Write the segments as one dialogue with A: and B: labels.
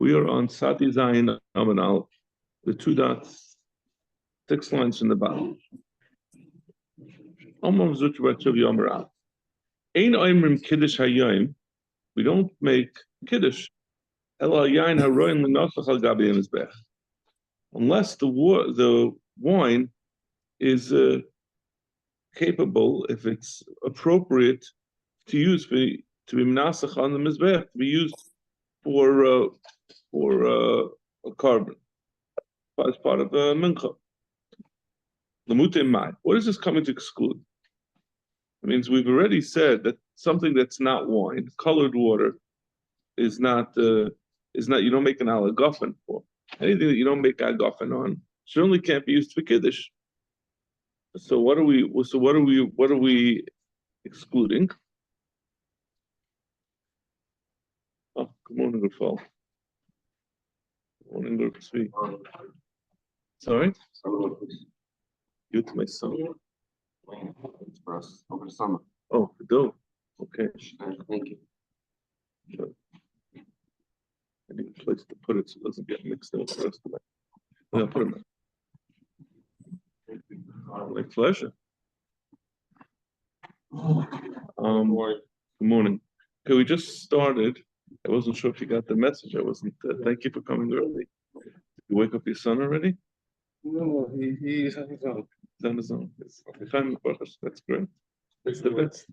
A: We are on Sati Zayin Amanal, the 2 dots, 6 lines from the bottom. Ein oimrim kiddush hayom. We don't make kiddush. Ela yain haroin l'nosach al gabi mizbech. Unless the wine is capable, if it's appropriate to use to be mnasach on the mizbech, to be used for a carbon as part of a mincha. Lamute mai. What is this coming to exclude? It means we've already said that something that's not wine, colored water, is not you don't make an alagofen for. Anything that you don't make agafen on certainly can't be used for kiddush. So what are we excluding? Oh, good morning, good fall. Good morning, good speak. Sorry? You to my son.
B: It's for us over the summer.
A: Oh, do. Okay.
B: Thank you.
A: Sure. I need a place to put it so it doesn't get mixed in with the rest of it. I'll put it in. My pleasure. Good morning. Okay, we just started. I wasn't sure if you got the message. I wasn't. Thank you for coming early. Did you wake up your son already?
B: No, he's on his own.
A: He's on his own. That's great. That's the best.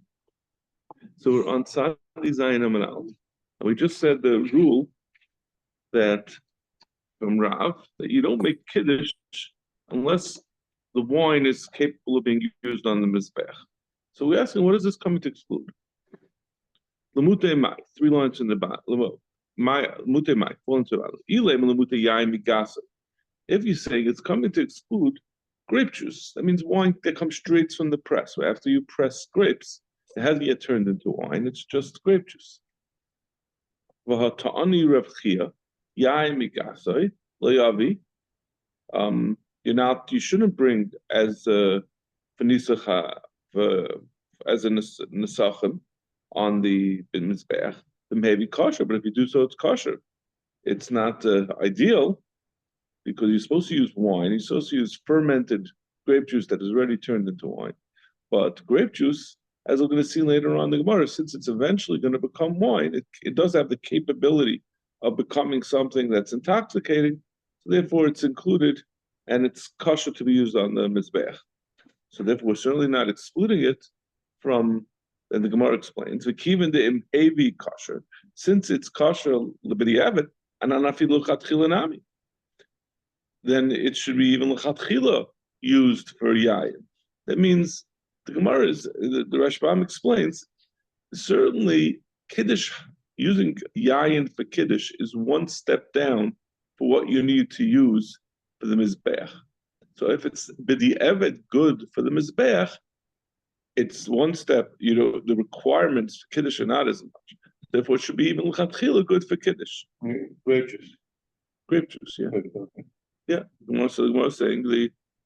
A: So we're on Sadi Zayin Amanal. And we just said the rule that from Rav that you don't make kiddush unless the wine is capable of being used on the mizbech. So we're asking, what is this coming to exclude? Lamute mai, 3 lines in the bottom. Lamute mai, 4 lines in the bottom. Ilem lamute yain migasa. If you're saying it's coming to exclude grape juice, that means wine that comes straight from the press. So after you press grapes, it hasn't yet turned into wine, it's just grape juice. You shouldn't bring as a nesachim on the mizbeach. It may be kosher, but if you do so, it's kosher. It's not ideal because you're supposed to use wine. You're supposed to use fermented grape juice that is already turned into wine. But grape juice, as we're going to see later on in the Gemara, since it's eventually going to become wine, it does have the capability of becoming something that's intoxicating. So therefore, it's included, and it's kosher to be used on the mizbeach. So therefore, we're certainly not excluding it from. And the Gemara explains, "V'kiven de avi kosher, since it's kosher l'b'di'evet, and anafilu chatchila nami, then it should be even l'chatchila used for yayin." That means the Gemara the Rashbam explains, certainly Kiddush, using yayin for Kiddush is one step down for what you need to use for the Mizbeach. So if it's b'di'evet good for the Mizbeach, it's one step, the requirements for Kiddush are not as much. Therefore, it should be even l'chatchila good for Kiddush.
B: Grape juice.
A: Grape juice, yeah. Yeah. The Gemara saying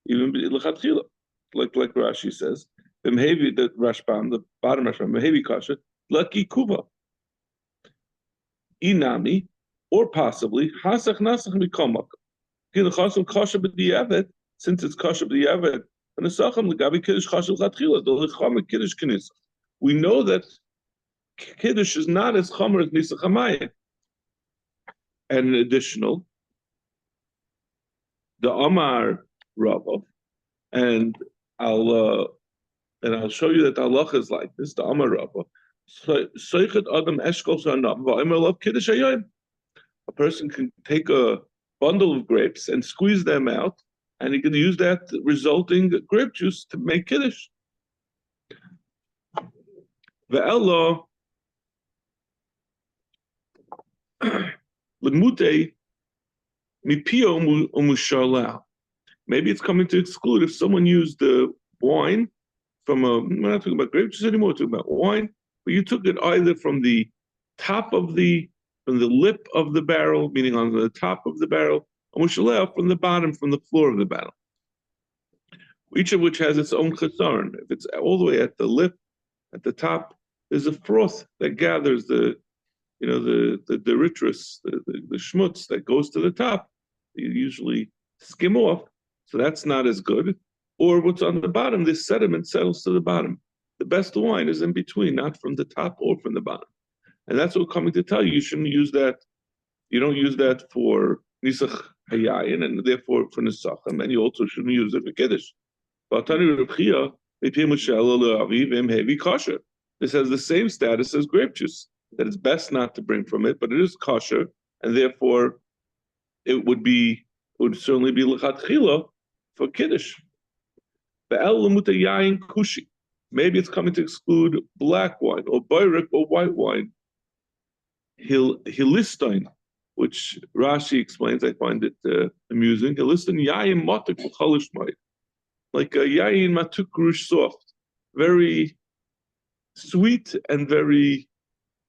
A: even l'chatchila, like Rashi says, the Rashbam, the bottom Rashbam, Mehevi kasha, lucky kuva. Inami, or possibly, hasach nasach mikomak. Gilchasum kasha b'di'evet, since it's kasha b'di'evet, and the sacham l'gabi kiddush kasha l'chatchila, the l'chama kiddush k'nisach. We know that kiddush is not as chomer as nisach hamayim. And additional, the Amar Rava, and I'll show you that the halacha is like this. The Amar Rava, Soichet Adam Eshkol Shanam Va'Omer Lov Kiddush Hayom. A person can take a bundle of grapes and squeeze them out, and he can use that resulting grape juice to make kiddush. Ve'elo Lemute Mipio Umusharlau. Maybe it's coming to exclude if someone used the wine from we're not talking about grape juice anymore, we're talking about wine, but you took it either from the top of from the lip of the barrel, meaning on the top of the barrel, or from the bottom, from the floor of the barrel. Each of which has its own chesaron. If it's all the way at the lip, at the top, there's a froth that gathers the the detritus, the schmutz that goes to the top, you usually skim off, so that's not as good. Or what's on the bottom, this sediment settles to the bottom. The best wine is in between, not from the top or from the bottom. And that's what we're coming to tell you. You shouldn't use that. You don't use that for nisach hayayin, and therefore for nisachim, and you also shouldn't use it for kiddush. This has the same status as grape juice, that it's best not to bring from it, but it is kosher, and therefore it would certainly be lechatchila for kiddush. Maybe it's coming to exclude black wine or bayrik or white wine. Hilistin, which Rashi explains, I find it amusing. Hilistin yayin matuk v'chalish mayit, like a yayin matuk rush soft, very sweet and very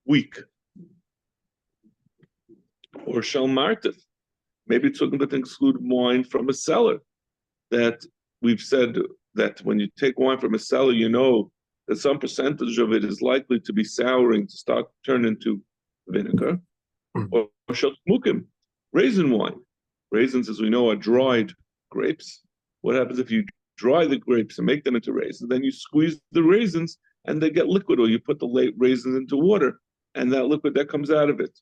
A: weak. Or shalmartif, maybe it's talking about to exclude wine from a cellar. That we've said that when you take wine from a cellar, you know that some percentage of it is likely to be souring, to start turn into vinegar. Or shalmukim, raisin wine. Raisins, as we know, are dried grapes. What happens if you dry the grapes and make them into raisins? Then you squeeze the raisins and they get liquid, or you put the raisins into water, and that liquid that comes out of it.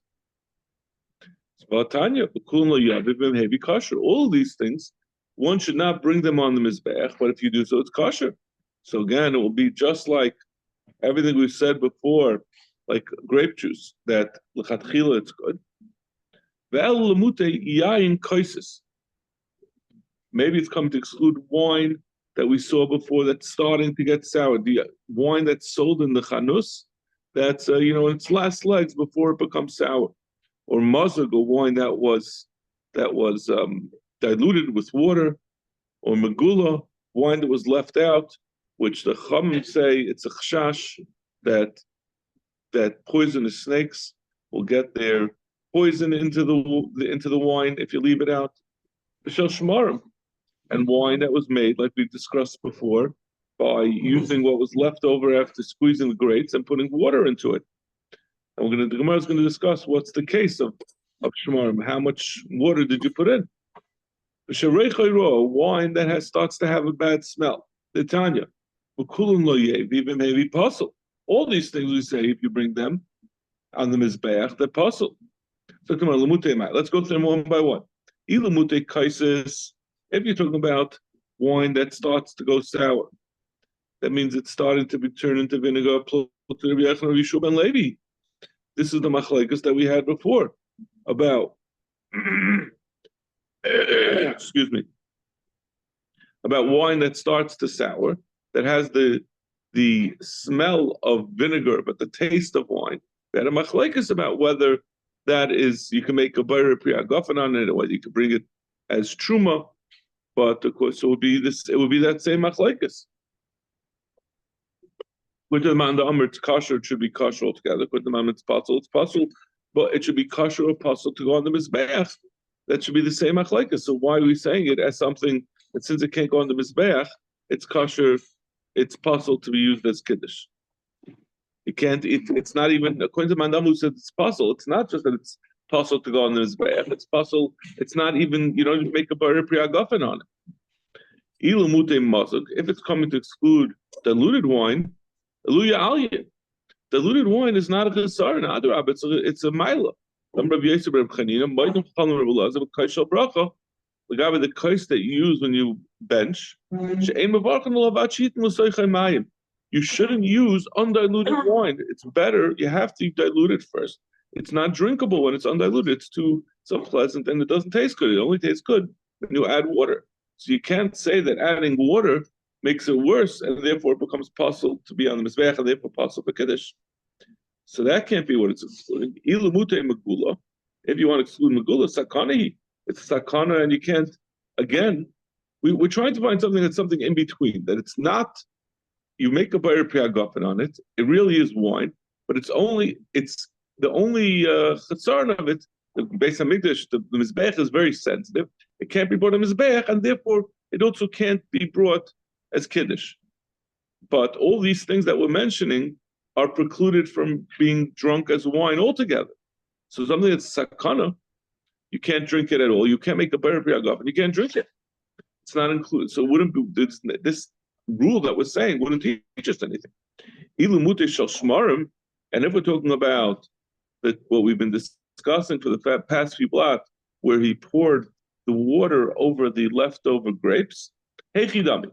A: All these things, one should not bring them on the mizbeach, but if you do so, it's kosher. So again, it will be just like everything we've said before, like grape juice, that l'chatchila it's good. Maybe it's come to exclude wine that we saw before that's starting to get sour. The wine that's sold in the chanus, that's in its last legs before it becomes sour. Or mazag, a wine that was diluted with water, or megula, wine that was left out, which the Chachamim say it's a chashash that poisonous snakes will get their poison into the wine if you leave it out. B'shel shmarim, and wine that was made, like we discussed before, by using what was left over after squeezing the grapes and putting water into it. And the Gemara is going to discuss what's the case of shmarim. How much water did you put in? Wine that starts to have a bad smell. The Tanya. All these things we say, if you bring them on the mizbeach, they're puzzle. So let's go through them one by one. If you're talking about wine that starts to go sour, that means it's starting to be turned into vinegar. This is the machlekes that we had before about excuse me, about wine that starts to sour, that has the smell of vinegar but the taste of wine. We had a machlekes about whether that is, you can make a bayra priyagofen on it, or whether you can bring it as truma. But of course, it would be that same machlekes. With the man the it's kosher, it should be kosher altogether. With the man it's possible, but it should be kosher or possible to go on the mizbeach. That should be the same machlekes. So why are we saying it as something that, since it can't go on the mizbeach, it's kosher, it's possible to be used as kiddush? You can't. It's not even, according to Mandam, who said it's possible. It's not just that it's possible to go on the mizbeach. It's possible. It's not even. You don't make a bar priyagofen on it. Ilumute mazuk. If it's coming to exclude diluted wine, eluya aliyah. Diluted wine is not a chesar, adrab. It's a mila. The kais that you use when you bench. You shouldn't use undiluted wine. It's better. You have to dilute it first. It's not drinkable when it's undiluted. It's too unpleasant and it doesn't taste good. It only tastes good when you add water. So you can't say that adding water makes it worse and therefore it becomes possible to be on the mizbeach and therefore possible for kiddush. So that can't be what it's excluding. Ilamute megula. If you want to exclude megula, sakana, it's sakana, and you can't. Again, we're trying to find something that's something in between. That it's not. You make a bayir priyagofen on it. It really is wine, but it's the only chasaron of it. The Beis Hamikdash, the mizbeach is very sensitive. It can't be brought a mizbeach, and therefore it also can't be brought as kiddush. But all these things that we're mentioning, are precluded from being drunk as wine altogether. So something that's sakana, you can't drink it at all. You can't make a better priyagaf, and you can't drink it. It's not included. So it wouldn't be this rule that we're saying wouldn't teach us anything. And if we're talking about what we've been discussing for the past few blocks, where he poured the water over the leftover grapes, if he put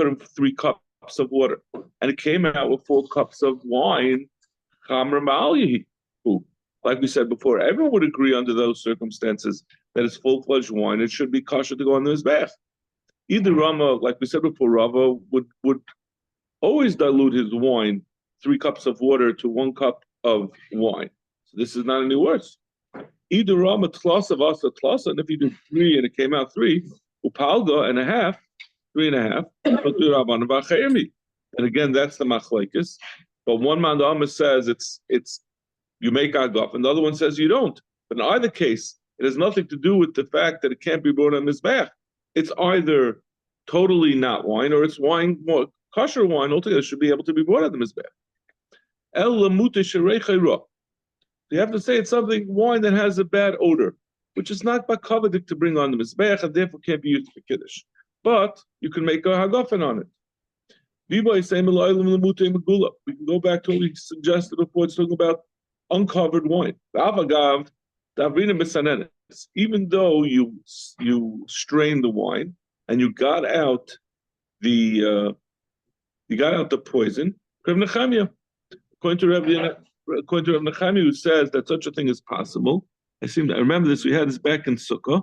A: in 3 cups of water and it came out with 4 cups of wine, like we said before, everyone would agree under those circumstances that it's full-fledged wine. It should be kosher to go on the mizbech. Either Rama, like we said before, Rava would always dilute his wine 3 cups of water to 1 cup of wine. So this is not any worse. Either Rama tlas of asa tlas, and if you do 3 and it came out 3, upalga and a half, 3 and a half, and again that's the machlekes. But one man says it's you make agaf, and the other one says you don't. But in either case, it has nothing to do with the fact that it can't be brought on mizbech. It's either totally not wine or it's wine, more kosher wine altogether should be able to be brought on the mizbech. You have to say it's something wine that has a bad odor, which is not bakavadik to bring on the mizbech and therefore can't be used for kiddush. But you can make a hagafen on it. We can go back to what we suggested before. It's talking about uncovered wine. Even though you strained the wine and you got out the poison, according to Rabbi Nechemia, who says that such a thing is possible. I remember this. We had this back in Sukkah.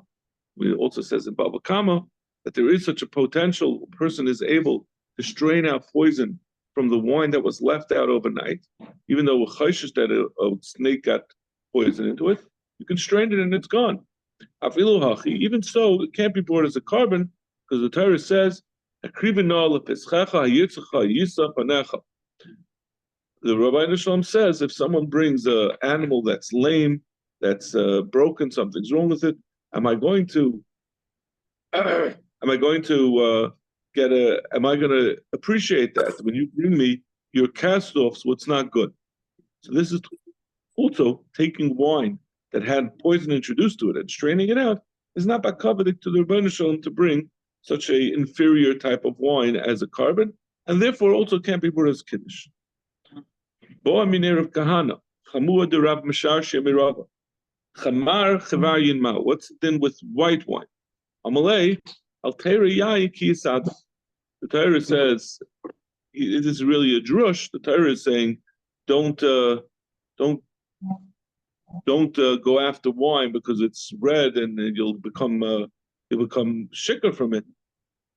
A: We also says in Bava Kama that there is such a potential. A person is able to strain out poison from the wine that was left out overnight, even though we're chayshish that a snake got poison into it. You can strain it and it's gone. Even so, it can't be brought as a carbon because the Torah says, the Rabbi Nishlam says if someone brings an animal that's lame, that's broken, something's wrong with it, am I going to appreciate that when you bring me your cast-offs, what's not good? So this is also taking wine that had poison introduced to it and straining it out is not bakavadik to the Rebbeinu Shalom to bring such a inferior type of wine as a carbon, and therefore also can't be brought as kiddush. Boa miner of kahana, chamua de Rav Mishar shemirava, chamar chavar yinma. What's the thing with white wine? Amalei altera yayi ki yisada. The Torah says it is really a drush. The Torah is saying don't go after wine because it's red and you'll become shikar from it.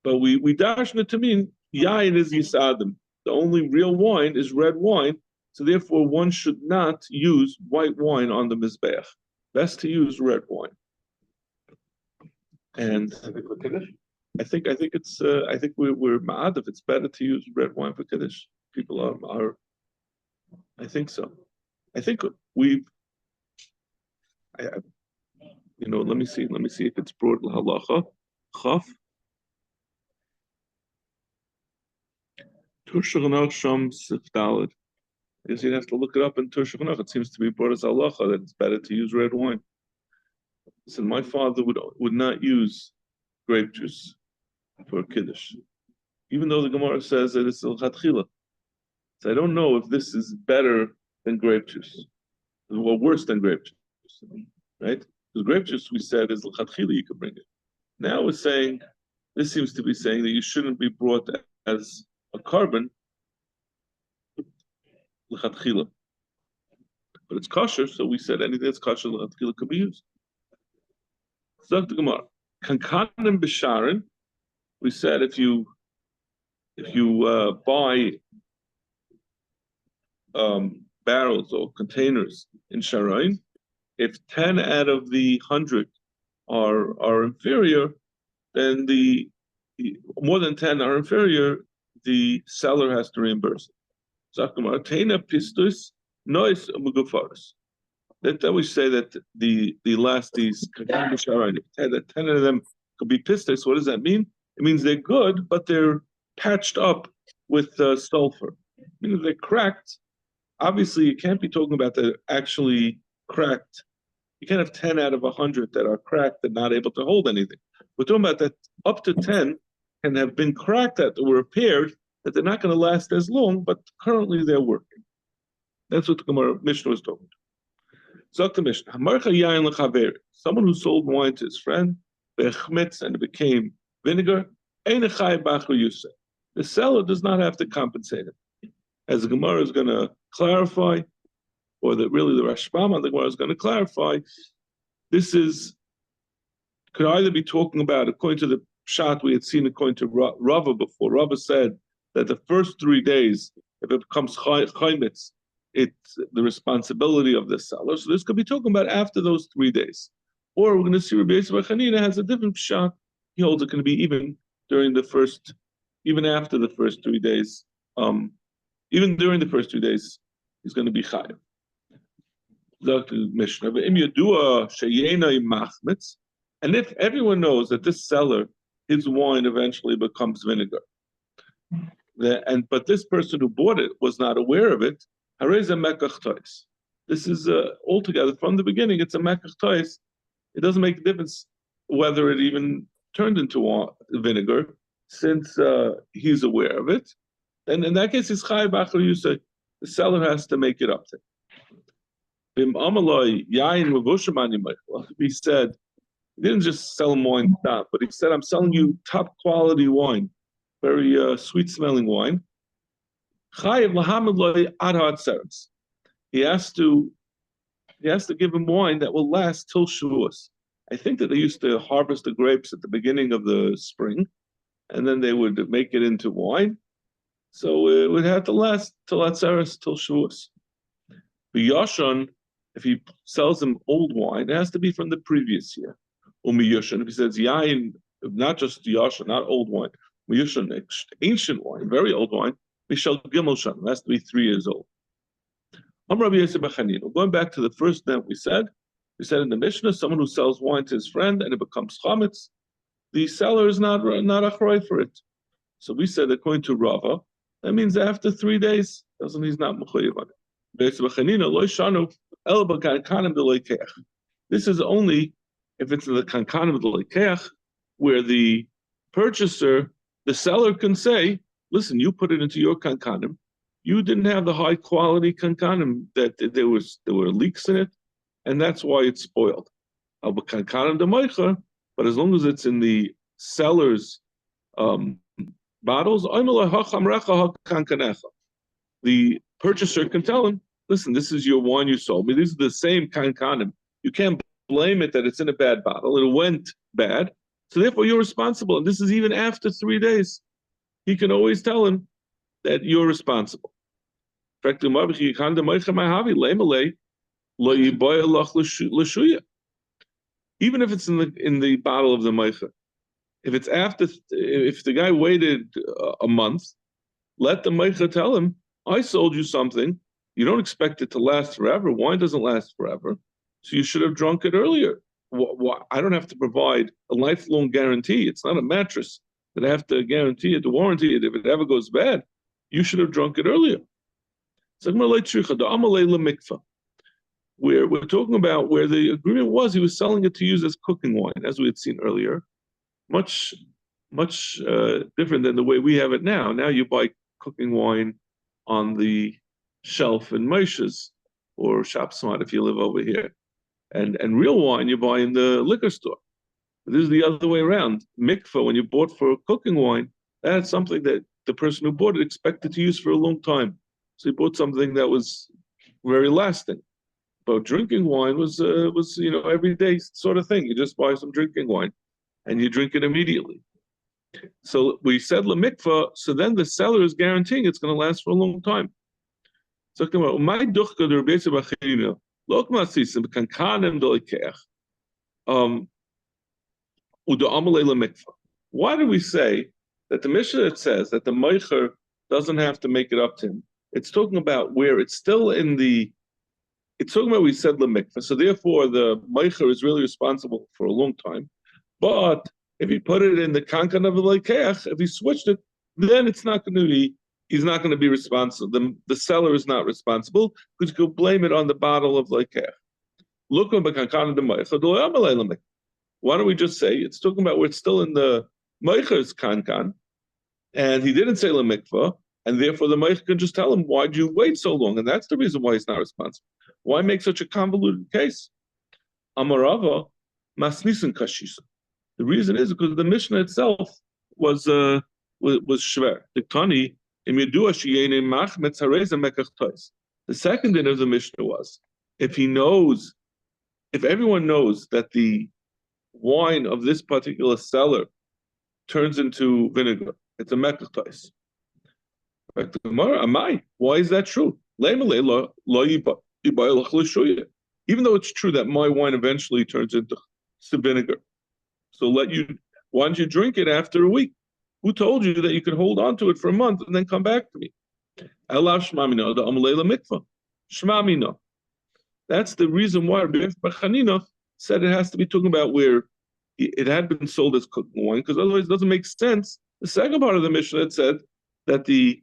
A: But we dashna to mean yayin is yisadim. The only real wine is red wine, so therefore one should not use white wine on the mizbeach. Best to use red wine. And I think it's I think we're mad if it's better to use red wine for kiddush. People are I think so. I think let me see if it's brought halacha chaf. Tushachanach sham sifdalid. I guess you'd have to look it up in Tushachanach. It seems to be brought as halacha that it's better to use red wine. Listen, my father would not use grape juice for kiddush, even though the Gemara says that it's l'chatchila. So I don't know if this is better than grape juice, or worse than grape juice, right? Because grape juice we said is l'chatchila, you could bring it. Now we're saying this seems to be saying that you shouldn't be brought as a carbon l'chatchila, but it's kosher, so we said anything that's kosher l'chatchila could be used. Zok the Gemara, kankanim b'sharin. We said if you buy barrels or containers in Sharain, if 10 out of the 100 are inferior, then the more than 10 are inferior, the seller has to reimburse it. Zakama Tena pistus nois mugufaris. That we say that the last these containers Sharain, that 10 of them could be pistus. What does that mean? It means they're good, but they're patched up with sulfur. Meaning they're cracked. Obviously, you can't be talking about they're actually cracked. You can't have 10 out of 100 that are cracked and not able to hold anything. We're talking about that up to 10 can have been cracked that were repaired, that they're not going to last as long, but currently they're working. That's what the Gemara Mishnah was talking about. Zok the Mishnah, someone who sold wine to his friend, and it became vinegar, the seller does not have to compensate him. As the Gemara is going to clarify, or that really the Rashbam, the Gemara is going to clarify, this could either be talking about, according to the Pshat we had seen according to Rava before. Rava said that the first 3 days, if it becomes chaymitz, it's the responsibility of the seller. So this could be talking about after those 3 days. Or we're going to see Rabbi Yisrael Chanina has a different Pshat. He holds it can be even after the first 3 days. Even during the first 2 days, he's going to be chayav. And if everyone knows that this seller, his wine eventually becomes vinegar, but this person who bought it was not aware of it, this is altogether from the beginning, it's a mekach tois. It doesn't make a difference whether it even turned into vinegar, since he's aware of it. And in that case, it's chayav b'achar yusay. The seller has to make it up to him. He said, he didn't just sell him wine, but he said, I'm selling you top quality wine, very sweet smelling wine. He has to give him wine that will last till Shavuos. I think that they used to harvest the grapes at the beginning of the spring, and then they would make it into wine. So it would have to last till Atzeres, till Shavuos. Yashon, if he sells him old wine, it has to be from the previous year. Yashon, if he says yain, not just Yashon, not old wine, Yashon, ancient wine, very old wine, Mishal Gimel it has to be 3 years old. Going back to the first note we said in the Mishnah, someone who sells wine to his friend and it becomes chametz, the seller is not achrei for it. So we said, according to Rava, that means after 3 days, he's not mechuyev on it. This is only if it's in the kankanim d'leikeach, where the purchaser, the seller can say, listen, you put it into your kankanim, you didn't have the high quality kankanim, that there were leaks in it, and that's why it's spoiled. But as long as it's in the seller's bottles, the purchaser can tell him, listen, this is your wine you sold me. These are the same kankanim. You can't blame it that it's in a bad bottle. It went bad. So therefore, you're responsible. And this is even after 3 days. He can always tell him that you're responsible. Even if it's in the bottle of the meicha, if the guy waited a month, let the meicha tell him, I sold you something. You don't expect it to last forever. Wine doesn't last forever. So you should have drunk it earlier. I don't have to provide a lifelong guarantee. It's not a mattress that I have to guarantee it, to warranty it. If it ever goes bad, you should have drunk it earlier. We're talking about where the agreement was, he was selling it to use as cooking wine, as we had seen earlier. Much different than the way we have it now. Now you buy cooking wine on the shelf in Moshe's or Shopsmart if you live over here. And real wine you buy in the liquor store. This is the other way around. Mikvah, when you bought for cooking wine, that's something that the person who bought it expected to use for a long time. So he bought something that was very lasting. But drinking wine was every day sort of thing. You just buy some drinking wine and you drink it immediately. So we said lemikvah, so then the seller is guaranteeing it's going to last for a long time. So why do we say that the Mishnah that says that the meicher doesn't have to make it up to him? It's talking about where it's still in the. It's talking about we said lemikvah, so therefore the meicher is really responsible for a long time. But if he put it in the kankan of the leikeach, if he switched it, then it's not going to be he's not going to be responsible. The seller is not responsible because you could blame it on the bottle of lekech. Why don't we just say it's talking about we're still in the meicher's kankan, and he didn't say lemikva, and therefore the meicher can just tell him, why'd you wait so long? And that's the reason why he's not responsible. Why make such a convoluted case? Amarava masnisin kashisa. The reason is because the Mishnah itself was shver. Diktani im yedua sheyene machmetz hareza mekach tois. The second din of the Mishnah was if everyone knows that the wine of this particular seller turns into vinegar, it's a mekach tois. Why is that true? Even though it's true that my wine eventually turns into vinegar. So why don't you drink it after a week? Who told you that you could hold on to it for a month and then come back to me? That's the reason why Rabbi Chanina said it has to be talking about where it had been sold as cooking wine, because otherwise it doesn't make sense. The second part of the Mishnah said that the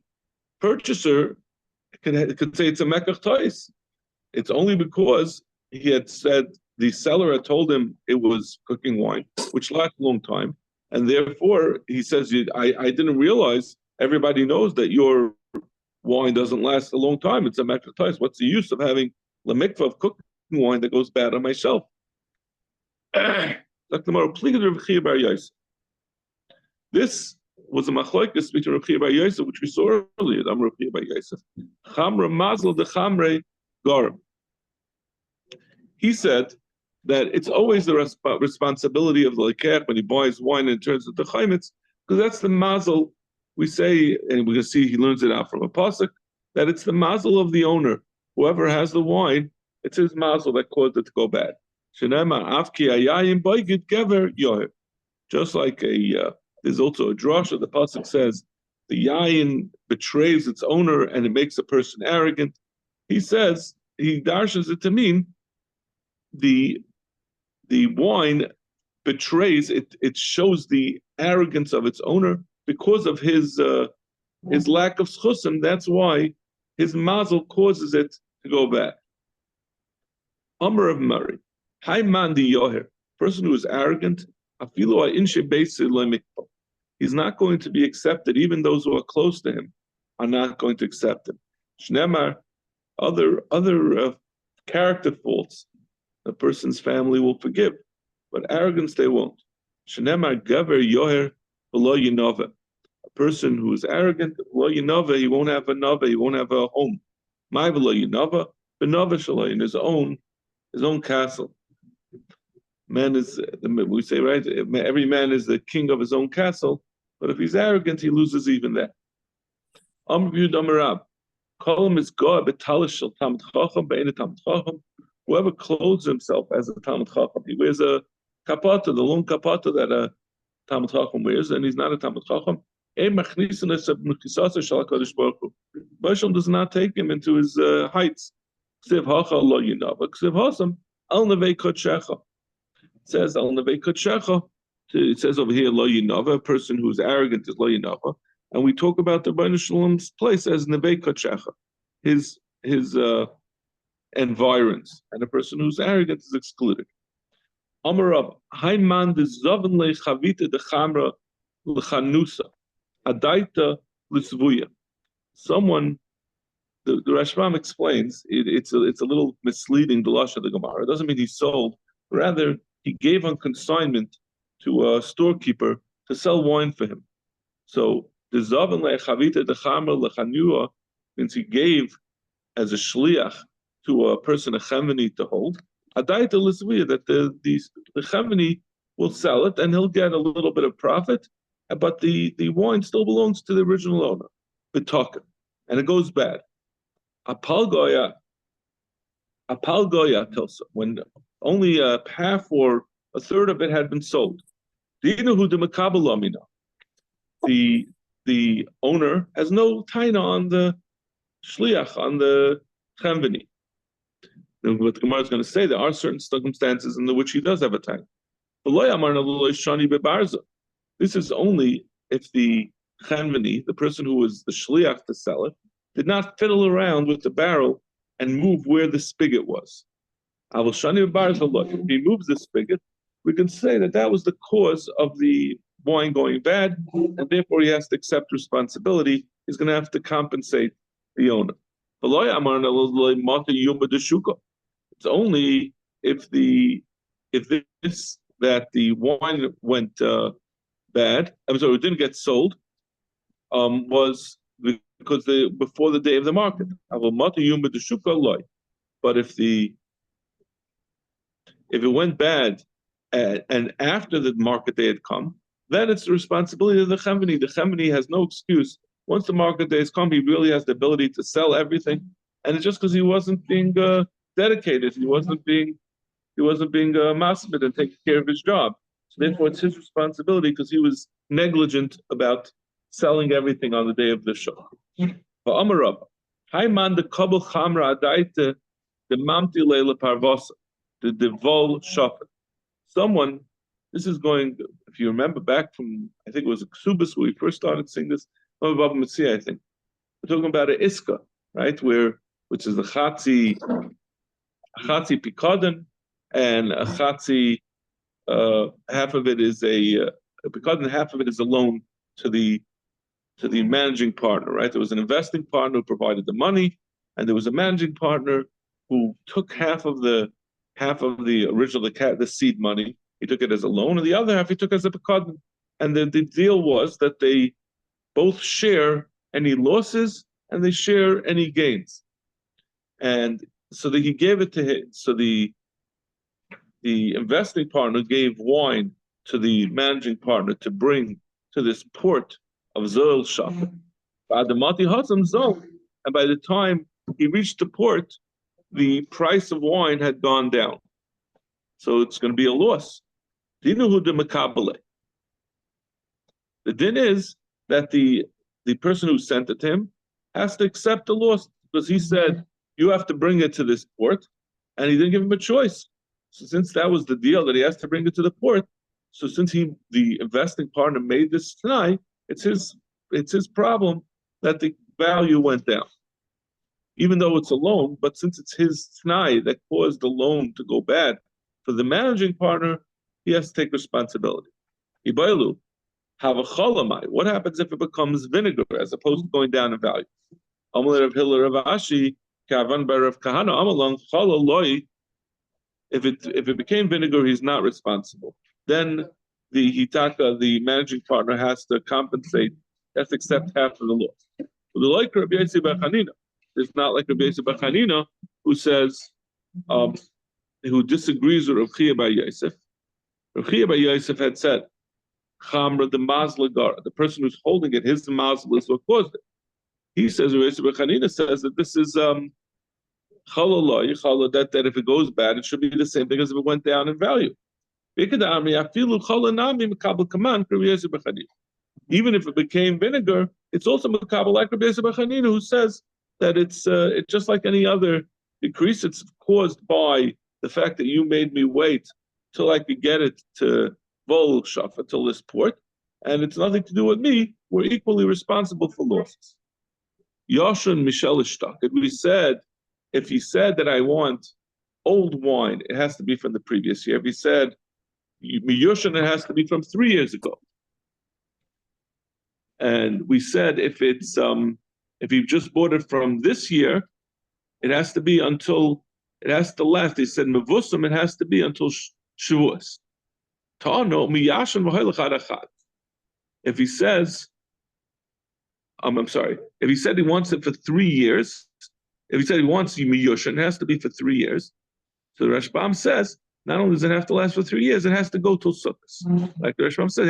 A: purchaser could say it's a mekach tois. It's only because he had said the seller had told him it was cooking wine, which lasts a long time, and therefore he says, I didn't realize everybody knows that your wine doesn't last a long time. It's a mekach tois. What's the use of having the mikvah of cooking wine that goes bad on my shelf? This was a machlokes between Rav Chia bar Yosef, which we saw earlier. I'm Rav Chia bar Yosef. Chamra mazel de chamre garim. He said that it's always the responsibility of the lekech when he buys wine and turns it to chaimitz, because that's the mazel. We say, and we're going to see he learns it out from a pasuk, that it's the mazel of the owner. Whoever has the wine, it's his mazel that caused it to go bad. Just like there's also a drasha, the pasuk says, the yayin betrays its owner and it makes a person arrogant. He says, he darshes it to mean the wine betrays it. It shows the arrogance of its owner because of his lack of schusim. That's why his mazel causes it to go bad. Amr of Murray, Hai Mandi Yoher, person who is arrogant, he's not going to be accepted. Even those who are close to him are not going to accept him. Shnemar, other character faults, a person's family will forgive, but arrogance they won't. Shnemar Gaver Yoher below Yinova. A person who is arrogant, below Yinova, he won't have a nova, he won't have a home. My below Yinova, Benova Shalai, in his own castle. Man is, we say, right, every man is the king of his own castle, but if he's arrogant, he loses even that. Whoever clothes himself as a Talmud Chacham, he wears a kapata, the long kapata that a Talmud Chacham wears, and he's not a Talmud Chacham. Moshe does not take him into his heights. It says al nevei kodshecha. It says over here lo yinava, a person who's arrogant is lo yinava, and we talk about the Rebbeinu Shalom's place as nevei kodshecha, his environs, and a person who's arrogant is excluded. Amarav hayman de zoven le chavita de chamra lechanusa adaita lisvuya. Someone, the Rashbam explains it's a little misleading the lashon of the Gemara. It doesn't mean he sold, rather he gave on consignment to a storekeeper to sell wine for him. So the zaven le'chavita dechamra lechanua means he gave as a shliach to a person a chemeni to hold. Adaita lisvuya, that the chemeni will sell it and he'll get a little bit of profit, but the wine still belongs to the original owner, b'token, and it goes bad. Apal goya tells when only half or a third of it had been sold. The owner has no taina on the shliach, on the chemveni. What the Gemara is going to say, there are certain circumstances in which he does have a taina. This is only if the Chanvani, the person who was the shliach to sell it, did not fiddle around with the barrel and move where the spigot was. If he moves the spigot, we can say that that was the cause of the wine going bad, and therefore he has to accept responsibility. He's going to have to compensate the owner. It's only if the wine went bad. I'm sorry, it didn't get sold. Was because before the day of the market. But if it went bad and after the market day had come, then it's the responsibility of the Chemini. The Chemini has no excuse. Once the market day has come, he really has the ability to sell everything, and it's just because he wasn't being dedicated. He wasn't being masmid and taking care of his job. So therefore, it's his responsibility because he was negligent about selling everything on the day of the show. Amarab, hi man the kabel chamra adaita the mamti leila parvasa the devol shafet. Someone, this is going. If you remember back from, I think it was Ksubis where we first started seeing this. Bava Metzia, I think we're talking about an iska, right? Which is the chatzi pikadon, and a chatzi. Half of it is a pikadon, half of it is a loan to the managing partner, right? There was an investing partner who provided the money, and there was a managing partner who took half of the original the seed money. He took it as a loan, and the other half he took as a pikadon. And the deal was that they both share any losses and they share any gains. And so that he gave it to him. So the investing partner gave wine to the managing partner to bring to this port of Zoel Shafet. And by the time he reached the port, the price of wine had gone down. So it's going to be a loss. The din is that the person who sent it to him has to accept the loss because he said, you have to bring it to this port, and he didn't give him a choice. So since that was the deal that he has to bring it to the port, so since the investing partner made this tonight, it's his problem that the value went down. Even though it's a loan, but since it's his t'nai that caused the loan to go bad for the managing partner, he has to take responsibility. Ibailu, have a cholamai. What happens if it becomes vinegar as opposed to going down in value? Amalei of Hiller of Ashi, Kavan Bar of Kahana, Amalong, Cholaloi. If it became vinegar, he's not responsible. Then the hitaka, the managing partner, has to compensate, has to accept half of the loss. It's not like Rabbi Yosef Bar Chanina, who says, who disagrees with Rav Chia Bar Yosef. Rav Chia Bar Yosef had said, Chamra the Mazlagar, the person who's holding it, his mazla is what caused it. He says, Rav Yosef Bar Chanina says that this is that if it goes bad, it should be the same thing as if it went down in value. Even if it became vinegar, it's also makabel like Rabbi Yosef Bar Chanina, who says that it's just like any other decrease. It's caused by the fact that you made me wait till I could get it to Vol Shafa, till this port, and it's nothing to do with me. We're equally responsible for losses. Yoshin Michel Ishtak. We said, if he said that I want old wine, it has to be from the previous year. If he said Miyoshin, it has to be from 3 years ago. And we said if you just bought it from this year, it has to be until it has to last. He said Mevusam, it has to be until Shavuos. Ta'ano Miyashin v'hoylachad. If he says, I'm sorry, if he said he wants it for 3 years, if he said he wants Miyoshin, it has to be for 3 years. So the Rashbam says, not only does it have to last for 3 years, it has to go till Sukkot. Like the Rashbam says,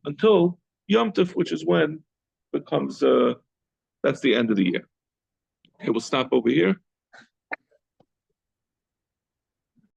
A: until Yom Tov, which is when becomes that's the end of the year. Okay, we'll stop over here.